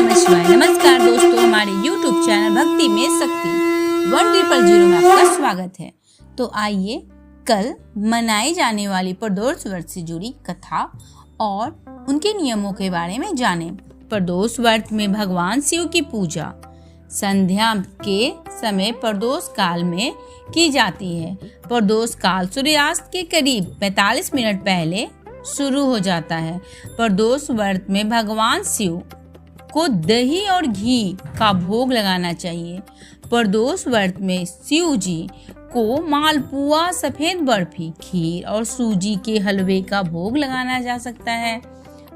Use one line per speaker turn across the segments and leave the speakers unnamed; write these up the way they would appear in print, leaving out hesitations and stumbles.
नमः शिवाय। नमस्कार दोस्तों, हमारे YouTube चैनल भक्ति में शक्ति 100 में आपका स्वागत है। तो आइए कल मनाई जाने वाली प्रदोष व्रत से जुड़ी कथा और उनके नियमों के बारे में जानें। प्रदोष व्रत में भगवान शिव की पूजा संध्या के समय प्रदोष काल में की जाती है। प्रदोष काल सूर्यास्त के करीब 45 मिनट पहले शुरू हो जाता है। प्रदोष व्रत में भगवान शिव को दही और घी का भोग लगाना चाहिए। प्रदोष व्रत में शिव जी को मालपुआ, सफेद बर्फी, खीर और सूजी के हलवे का भोग लगाना जा सकता है।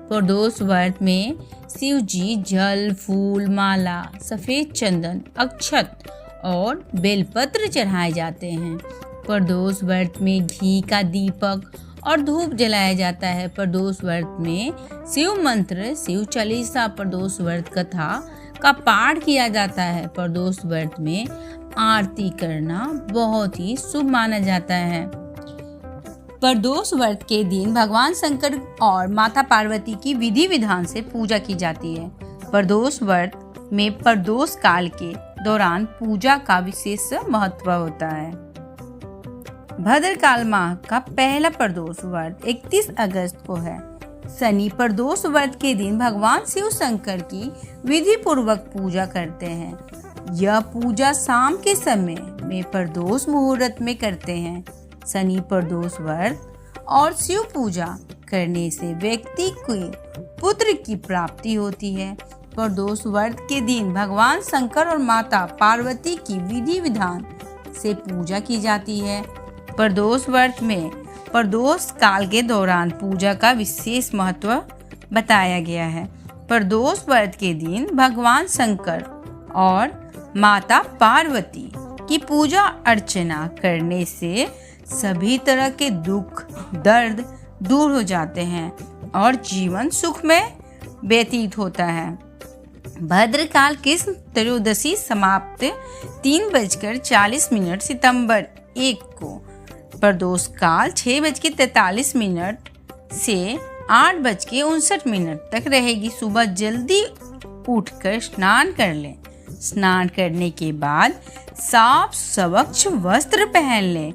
प्रदोष व्रत में शिव जी जल, फूल, माला, सफेद चंदन, अक्षत और बेलपत्र चढ़ाए जाते हैं। प्रदोष व्रत में घी का दीपक और धूप जलाया जाता है। प्रदोष व्रत में शिव मंत्र, शिव चालीसा, प्रदोष व्रत कथा का पाठ किया जाता है। प्रदोष व्रत में आरती करना बहुत ही शुभ माना जाता है। प्रदोष व्रत के दिन भगवान शंकर और माता पार्वती की विधि विधान से पूजा की जाती है। प्रदोष व्रत में प्रदोष काल के दौरान पूजा का विशेष महत्व होता है। भद्रकाल माह का पहला प्रदोष व्रत 31 अगस्त को है। शनि प्रदोष व्रत के दिन भगवान शिव शंकर की विधि पूर्वक पूजा करते हैं। यह पूजा शाम के समय में प्रदोष मुहूर्त में करते हैं। शनि प्रदोष व्रत और शिव पूजा करने से व्यक्ति को पुत्र की प्राप्ति होती है। प्रदोष व्रत के दिन भगवान शंकर और माता पार्वती की विधि विधान से पूजा की जाती है। प्रदोष व्रत में प्रदोष काल के दौरान पूजा का विशेष महत्व बताया गया है। प्रदोष व्रत के दिन भगवान शंकर और माता पार्वती की पूजा अर्चना करने से सभी तरह के दुख, दर्द दूर हो जाते हैं और जीवन सुखमय व्यतीत होता है। भद्रकाल कृष्ण त्रयोदशी समाप्त 3:40 सितंबर 1 को। प्रदोष काल 6:43 से 8:59 तक रहेगी। सुबह जल्दी उठकर स्नान कर लें। स्नान करने के बाद साफ स्वच्छ वस्त्र पहन लें।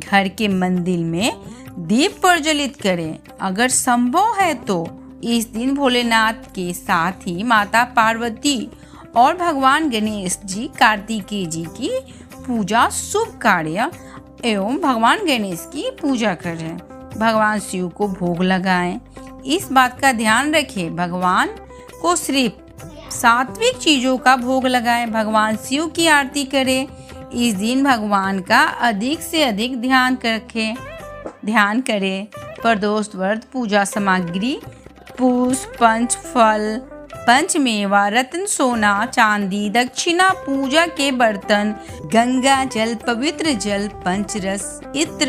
घर के मंदिर में दीप प्रज्वलित करें। अगर संभव है तो इस दिन भोलेनाथ के साथ ही माता पार्वती और भगवान गणेश जी, कार्तिकेय जी की पूजा, शुभ कार्य एवं भगवान गणेश की पूजा करें। भगवान शिव को भोग लगाएं। इस बात का ध्यान रखें, भगवान को सिर्फ सात्विक चीजों का भोग लगाएं। भगवान शिव की आरती करें। इस दिन भगवान का अधिक से अधिक ध्यान करें। प्रदोष व्रत पूजा सामग्री पुष्प, पंच फल, पंचमेवा, रत्न, सोना, चांदी, दक्षिणा, पूजा के बर्तन, गंगा जल, पवित्र जल, पंचरस, इत्र,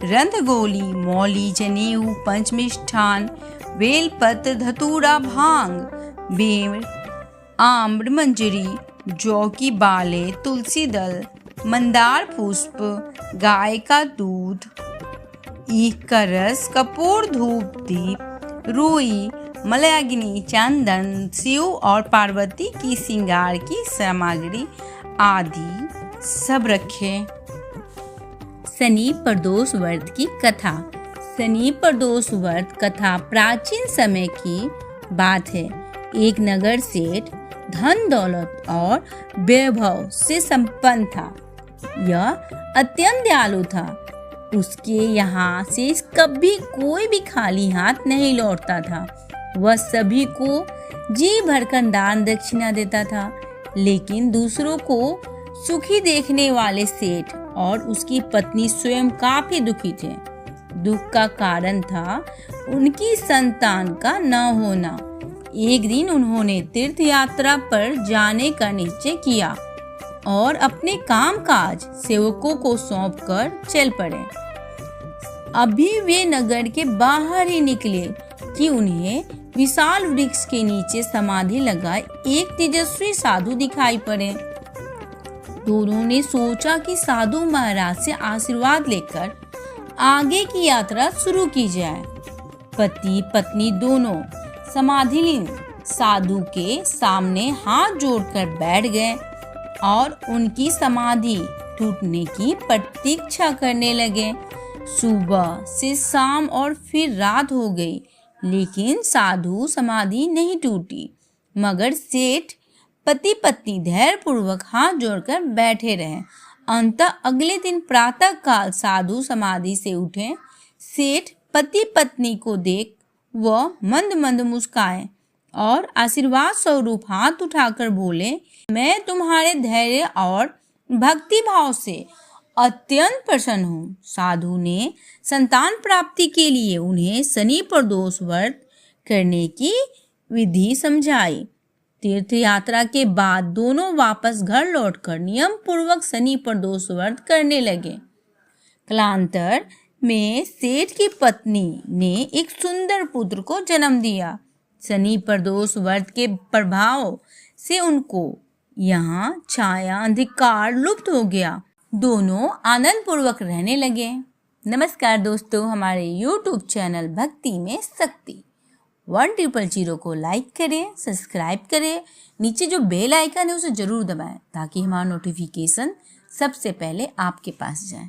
रंधगोली, मौली, जनेऊ, पंचमिष्ठान, बेलपत्र, धतूरा, भांग, बेर, आम्र, मंजरी, जौ की बाले, तुलसी दल, मंदार पुष्प, गाय का दूध, ईख का रस, कपूर, धूप, दीप, रुई, मलयाग्नि, चंदन, शिव और पार्वती की श्रृंगार की सामग्री आदि सब रखें। शनि प्रदोष व्रत की कथा। शनि प्रदोष व्रत कथा प्राचीन समय की बात है। एक नगर सेठ धन दौलत और वैभव से संपन्न था। यह अत्यंत दयालु था। उसके यहाँ से कभी कोई भी खाली हाथ नहीं लौटता था। वह सभी को जी भरकर दान दक्षिणा देता था। लेकिन दूसरों को सुखी देखने वाले सेठ और उसकी पत्नी स्वयं काफी दुखी थे। दुख का कारण था उनकी संतान का न होना। एक दिन उन्होंने तीर्थ यात्रा पर जाने का निश्चय किया और अपने कामकाज सेवकों को सौंपकर चल पड़े। अभी वे नगर के बाहर ही निकले कि उन्हें विशाल वृक्ष के नीचे समाधि लगाए एक तेजस्वी साधु दिखाई पड़े। दोनों ने सोचा कि साधु महाराज से आशीर्वाद लेकर आगे की यात्रा शुरू की जाए। पति पत्नी दोनों समाधिलीन साधु के सामने हाथ जोड़कर बैठ गए और उनकी समाधि टूटने की प्रतीक्षा करने लगे। सुबह से शाम और फिर रात हो गई, लेकिन साधु समाधि नहीं टूटी। मगर सेठ पति पत्नी धैर्य पूर्वक हाथ जोड़कर बैठे रहे। अंततः अगले दिन प्रातः काल साधु समाधि से उठे। सेठ पति पत्नी को देख वह मंद मंद मुस्काए और आशीर्वाद स्वरूप हाथ उठाकर बोले, मैं तुम्हारे धैर्य और भक्ति भाव से अत्यंत प्रसन्न हूँ। साधु ने संतान प्राप्ति के लिए उन्हें शनि प्रदोष व्रत करने की विधि समझाई। तीर्थ यात्रा के बाद दोनों वापस घर लौटकर नियम पूर्वक शनि प्रदोष व्रत करने लगे। कालांतर में सेठ की पत्नी ने एक सुंदर पुत्र को जन्म दिया। शनि प्रदोष व्रत के प्रभाव से उनको यहाँ छाया अंधकार लुप्त हो गया। दोनों आनंद पूर्वक रहने लगे। नमस्कार दोस्तों, हमारे YouTube चैनल भक्ति में शक्ति 1000 को लाइक करें, सब्सक्राइब करें। नीचे जो बेल आइकन है उसे जरूर दबाएं ताकि हमारा नोटिफिकेशन सबसे पहले आपके पास जाए।